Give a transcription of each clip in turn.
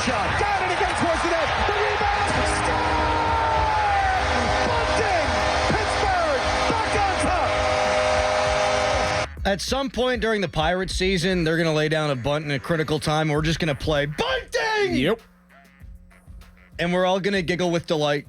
shot. Got it again towards the net. The rebound. Score! Bunting! Pittsburgh back on top. At some point during the Pirates season, they're going to lay down a bunt in a critical time. We're just going to play Bunting! Yep. And we're all going to giggle with delight.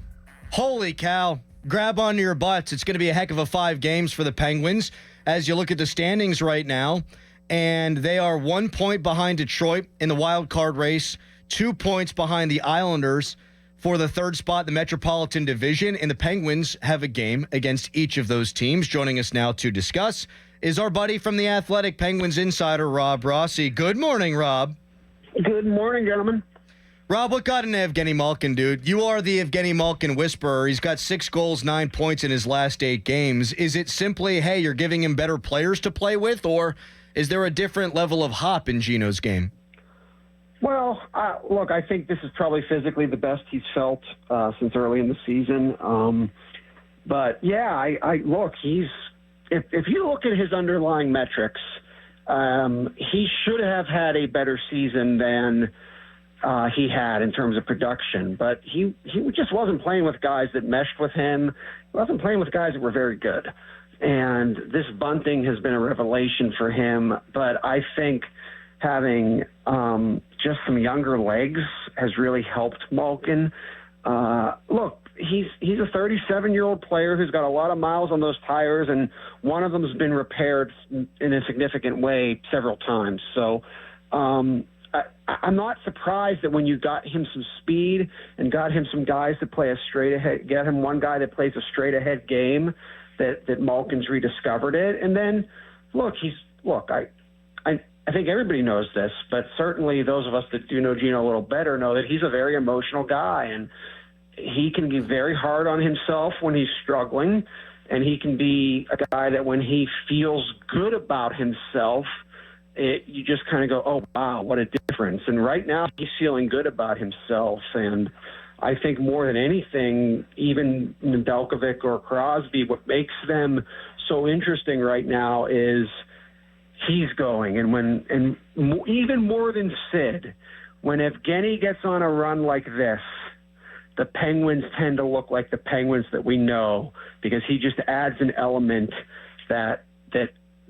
Holy cow. Grab onto your butts. It's going to be a heck of a 5 games for the Penguins as you look at the standings right now. And they are 1 point behind Detroit in the wild card race, 2 points behind the Islanders for the third spot in the Metropolitan Division. And the Penguins have a game against each of those teams. Joining us now to discuss is our buddy from the Athletic Penguins insider, Rob Rossi. Good morning, Rob. Good morning, gentlemen. Rob, what got into Evgeny Malkin, dude? You are the Evgeny Malkin whisperer. He's got 6 goals, 9 points in his last 8 games. Is it simply, hey, you're giving him better players to play with, or is there a different level of hop in Gino's game? Well, look, I think this is probably physically the best he's felt since early in the season. But, yeah, I look, if you look at his underlying metrics, he should have had a better season than he had in terms of production, but he just wasn't playing with guys that meshed with him. He wasn't playing with guys that were very good. And this Bunting has been a revelation for him, but I think having just some younger legs has really helped Malkin. Look, he's a 37-year-old player who's got a lot of miles on those tires, and one of them has been repaired in a significant way several times. So I'm not surprised that when you got him some speed and got him some guys to play a straight ahead, get him one guy that plays a straight ahead game, that Malkin's rediscovered it. And then, I think everybody knows this, but certainly those of us that do know Gino a little better know that he's a very emotional guy, and he can be very hard on himself when he's struggling, and he can be a guy that when he feels good about himself, you just kind of go, oh, wow, what a difference. And right now he's feeling good about himself. And I think more than anything, even Nedeljkovic or Crosby, what makes them so interesting right now is he's going. And even more than Sid, when Evgeny gets on a run like this, the Penguins tend to look like the Penguins that we know, because he just adds an element that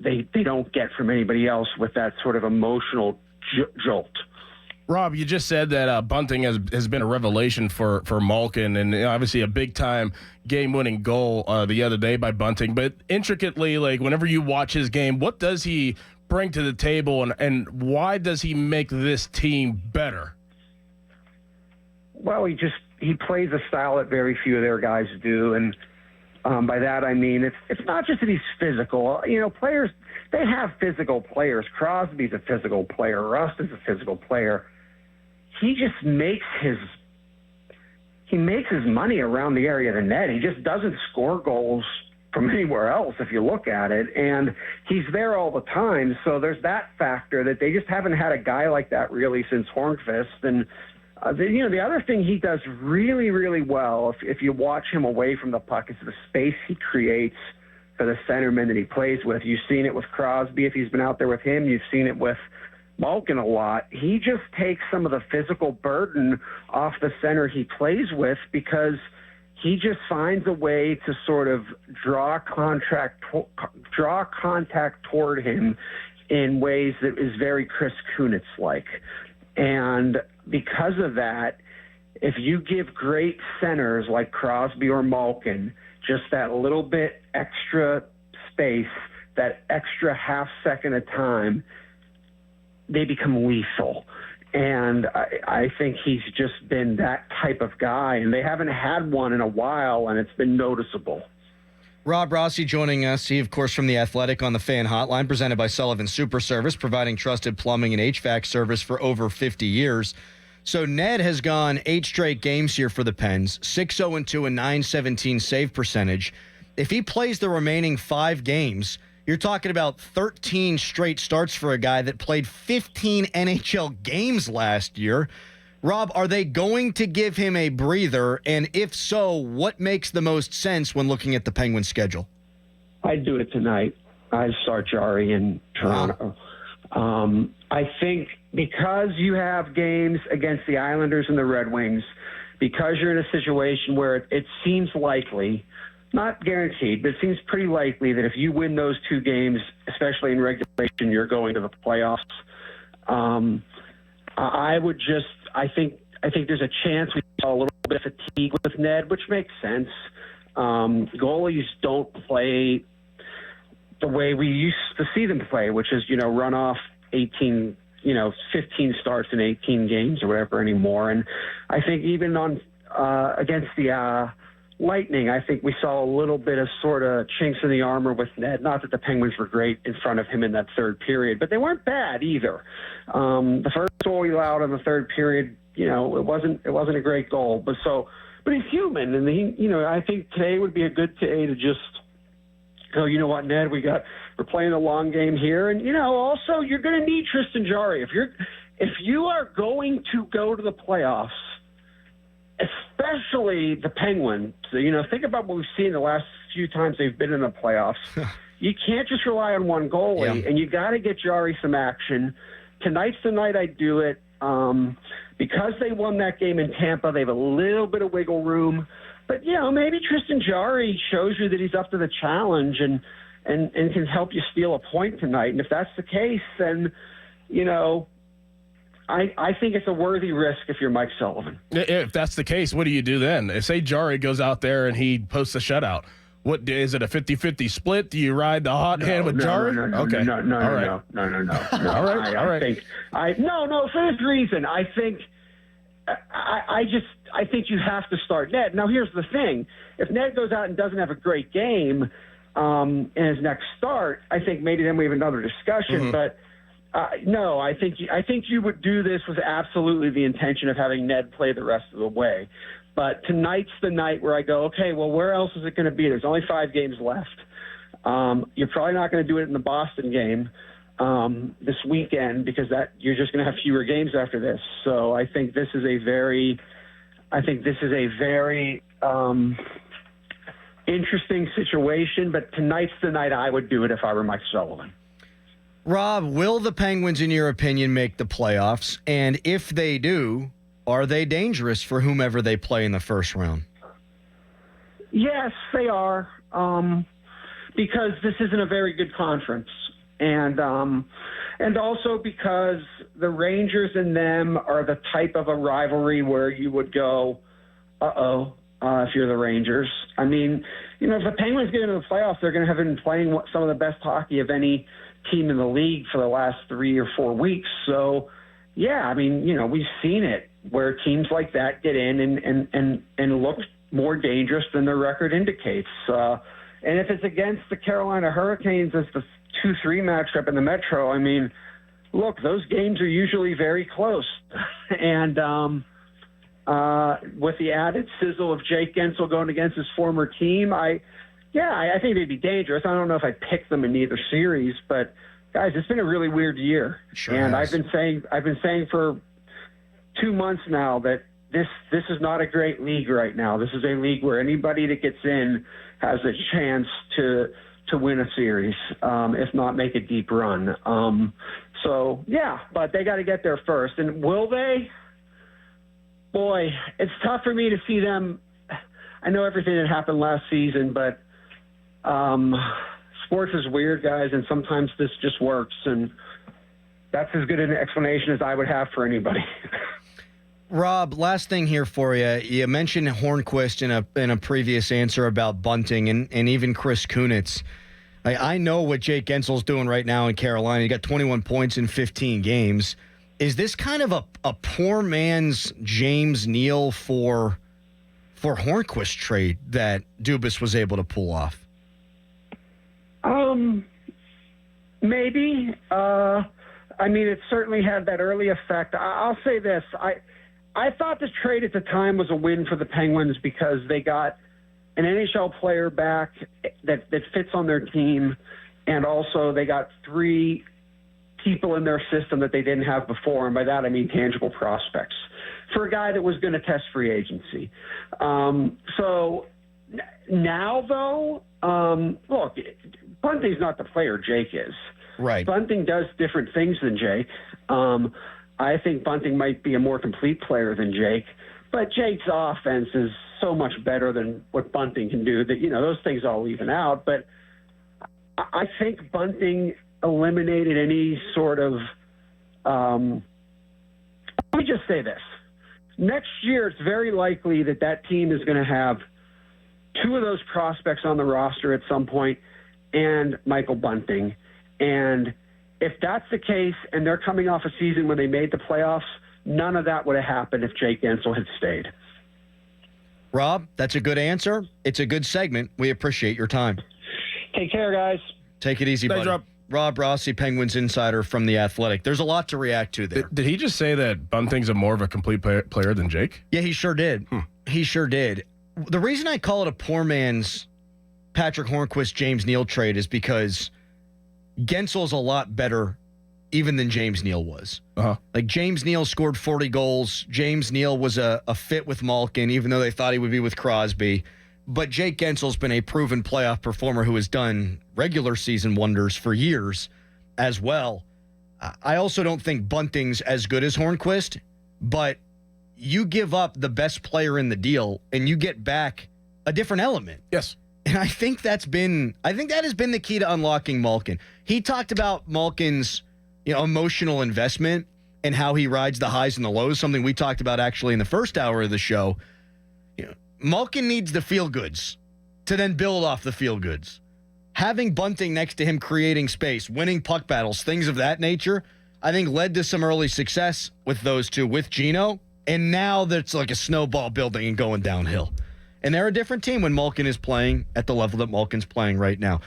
they don't get from anybody else with that sort of emotional jolt. Rob, you just said that Bunting has been a revelation for Malkin, and obviously a big-time game-winning goal the other day by Bunting. But intricately, like, whenever you watch his game, what does he bring to the table, and why does he make this team better? Well, he plays a style that very few of their guys do, and by that I mean it's not just that he's physical. You know, players, they have physical players. Crosby's a physical player. Rust is a physical player. He just makes his money around the area of the net. He just doesn't score goals from anywhere else if you look at it, and he's there all the time. So there's that factor that they just haven't had a guy like that really since Hornqvist. And the other thing he does really, really well, if you watch him away from the puck, is the space he creates for the centermen that he plays with. You've seen it with Crosby if he's been out there with him. You've seen it with Malkin a lot. He just takes some of the physical burden off the center he plays with, because he just finds a way to sort of draw contact toward him in ways that is very Chris Kunitz-like. And because of that, if you give great centers like Crosby or Malkin just that little bit extra space, that extra half second of time, they become lethal. And I think he's just been that type of guy, and they haven't had one in a while, and it's been noticeable. Rob Rossi joining us. He, of course, from The Athletic on the Fan Hotline, presented by Sullivan Super Service, providing trusted plumbing and HVAC service for over 50 years. So Ned has gone 8 straight games here for the Pens, 6-0-2, a .917 save percentage. If he plays the remaining 5 games, you're talking about 13 straight starts for a guy that played 15 NHL games last year. Rob, are they going to give him a breather? And if so, what makes the most sense when looking at the Penguins' schedule? I'd do it tonight. I'd start Jarry in Toronto. I think because you have games against the Islanders and the Red Wings, because you're in a situation where it seems likely, not guaranteed, but it seems pretty likely that if you win those two games, especially in regulation, you're going to the playoffs. I think there's a chance we saw a little bit of fatigue with Ned, which makes sense. Goalies don't play the way we used to see them play, which is, run off 15 starts in 18 games or whatever anymore. And I think even against the Lightning, I think we saw a little bit of sort of chinks in the armor with Ned. Not that the Penguins were great in front of him in that third period, but they weren't bad either. The first goal he allowed in the third period, it wasn't a great goal, but he's human, and I think today would be a good day to just go, you know what, Ned, we're playing a long game here, and also you're going to need Tristan Jarry if you are going to go to the playoffs, especially the Penguins. Think about what we've seen the last few times they've been in the playoffs. You can't just rely on one goalie, and you got to get Jarry some action. Tonight's the night I do it. Because they won that game in Tampa, they have a little bit of wiggle room. But, maybe Tristan Jarry shows you that he's up to the challenge and can help you steal a point tonight. And if that's the case, then, I think it's a worthy risk if you're Mike Sullivan. If that's the case, what do you do then? Say Jarry goes out there and he posts a shutout. What is it, a 50-50 split? Do you ride the hot hand with Jarry? No. All right. All right. For this reason, I think you have to start Ned. Now, here's the thing: if Ned goes out and doesn't have a great game in his next start, I think maybe then we have another discussion. But no, I think you would do this with absolutely the intention of having Ned play the rest of the way. But tonight's the night where I go, okay, well, where else is it going to be? There's only 5 games left. You're probably not going to do it in the Boston game this weekend because you're just going to have fewer games after this. So I think this is a very interesting situation. But tonight's the night I would do it if I were Mike Sullivan. Rob, will the Penguins, in your opinion, make the playoffs? And if they do, are they dangerous for whomever they play in the first round? Yes, they are, because this isn't a very good conference, and also because the Rangers and them are the type of a rivalry where you would go, if you're the Rangers. I mean, if the Penguins get into the playoffs, they're going to have been playing some of the best hockey of any team in the league for the last 3 or 4 weeks. So, yeah, I mean, we've seen it where teams like that get in and look more dangerous than their record indicates. And if it's against the Carolina Hurricanes as the 2-3 matchup in the Metro, I mean, look, those games are usually very close. And with the added sizzle of Jake Gensel going against his former team, I think they'd be dangerous. I don't know if I picked them in either series, but guys, it's been a really weird year. Sure and has. I've been saying for 2 months now that this is not a great league right now. This is a league where anybody that gets in has a chance to win a series, if not make a deep run. But they got to get there first. And will they? Boy, it's tough for me to see them. I know everything that happened last season, but sports is weird, guys, and sometimes this just works, and that's as good an explanation as I would have for anybody. Rob, last thing here for you. You mentioned Hornquist in a previous answer about Bunting and even Chris Kunitz. I know what Jake Gensel's doing right now in Carolina. He got 21 points in 15 games. Is this kind of a poor man's James Neal for Hornquist trade that Dubas was able to pull off? Maybe. I mean, it certainly had that early effect. I'll say this. I thought this trade at the time was a win for the Penguins because they got an NHL player back that fits on their team, and also they got 3 people in their system that they didn't have before, and by that I mean tangible prospects, for a guy that was going to test free agency. So now, though, look, Bunting's not the player Jake is. Right. Bunting does different things than Jake. I think Bunting might be a more complete player than Jake, but Jake's offense is so much better than what Bunting can do that, those things all even out. But I think Bunting eliminated any sort of let me just say this. Next year, it's very likely that team is going to have two of those prospects on the roster at some point and Michael Bunting. And if that's the case and they're coming off a season when they made the playoffs, none of that would have happened if Jake Gensel had stayed. Rob, that's a good answer. It's a good segment. We appreciate your time. Take care, guys. Take it easy, Thanks, buddy. Rob Rossi, Penguins insider from The Athletic. There's a lot to react to there. Did he just say that Bunting's a more of a complete player than Jake? Yeah, he sure did. He sure did. The reason I call it a poor man's Patrick Hornquist, James Neal trade is because Gensel's a lot better even than James Neal was. Like, James Neal scored 40 goals. James Neal was a fit with Malkin, even though they thought he would be with Crosby. But Jake Gensel's been a proven playoff performer who has done regular season wonders for years as well. I also don't think Bunting's as good as Hornquist, but you give up the best player in the deal and you get back a different element. Yes. And I think that has been the key to unlocking Malkin. He talked about Malkin's, emotional investment and how he rides the highs and the lows, something we talked about actually in the first hour of the show. Malkin needs the feel-goods to then build off the feel-goods. Having Bunting next to him creating space, winning puck battles, things of that nature, I think led to some early success with those two, with Gino. And now that's like a snowball building and going downhill. And they're a different team when Malkin is playing at the level that Malkin's playing right now.